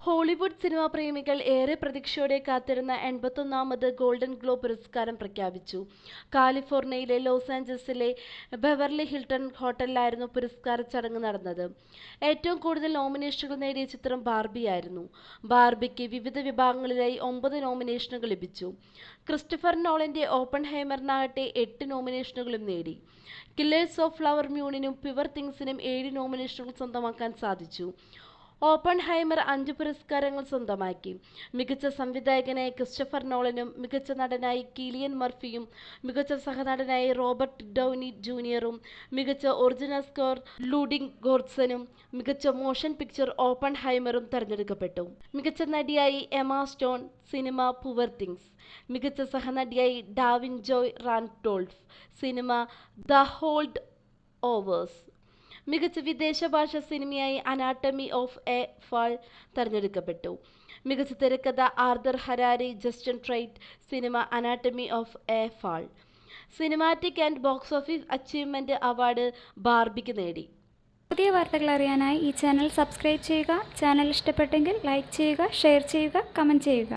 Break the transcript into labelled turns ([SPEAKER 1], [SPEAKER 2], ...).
[SPEAKER 1] Hollywood cinema പ്രേമികൾ ഏറെ പ്രതീക്ഷയോടെ കാത്തിരുന്ന 81ാമത് ഗോൾഡൻ ഗ്ലോബ് പുരസ്കാരം പ്രഖ്യാപിച്ചു. കാലിഫോർണിയയിലെ ലോസ് ആഞ്ചൽസിലെ ബെവർലി ഹിൽട്ടൺ ഹോട്ടലിലായിരുന്നു പുരസ്കാര ചടങ്ങ് നടന്നത്. ഏറ്റവും കൂടുതൽ നോമിനേഷനുകൾ നേടിയ ചിത്രം ബാർബിയായിരുന്നു. ബാർബിക്ക് വിവിധ വിഭാഗങ്ങളിലായി 9 നോമിനേഷനുകൾ ലഭിച്ചു. ക്രിസ്റ്റഫർ നോളന്റെ ഓപ്പൺഹൈമറിനാകട്ടെ 8 നോമിനേഷനുകളും നേടി. കില്ലേഴ്സ് ഓഫ് ഫ്ലവർ മ്യൂണിനും പ്യുവർ തിങ്സിനും 7 നോമിനേഷനുകൾ സ്വന്തമാക്കാൻ സാധിച്ചു. ഓപ്പൺഹൈമർ 5 പുരസ്കാരങ്ങൾ സ്വന്തമാക്കി. മികച്ച സംവിധായകനായി ക്രിസ്റ്റഫർ നോളനും മികച്ച നടനായി കിലിയൻ മർഫിയും മികച്ച സഹനടനായി റോബർട്ട് ഡൗനി ജൂനിയറും മികച്ച ഒറിജിനൽ സ്കോർ ലുഡിഗ് ഗോർഡ്സനും മികച്ച മോഷൻ പിക്ചർ ഓപ്പൺഹൈമറും തെരഞ്ഞെടുക്കപ്പെട്ടു. മികച്ച നടിയായി Emma Stone, cinema Poor Things. മികച്ച സഹനടിയായി Da'Vine Joy Randolph, cinema The Holdovers. മികച്ച വിദേശ ഭാഷാ സിനിമയായി അനാട്ടമി ഓഫ് എ ഫാൾ തെരഞ്ഞെടുക്കപ്പെട്ടു. മികച്ച തിരക്കഥ Arthur Harari, Justine Triet, cinema Anatomy of a Fall. Cinematic and box office achievement award ബാർബിക്ക് നേടി.
[SPEAKER 2] പുതിയ വാർത്തകൾ അറിയാനായി ഈ ചാനൽ സബ്സ്ക്രൈബ് ചെയ്യുക. ചാനൽ ഇഷ്ടപ്പെട്ടെങ്കിൽ ലൈക്ക് ചെയ്യുക, ഷെയർ ചെയ്യുക, കമൻറ്റ് ചെയ്യുക.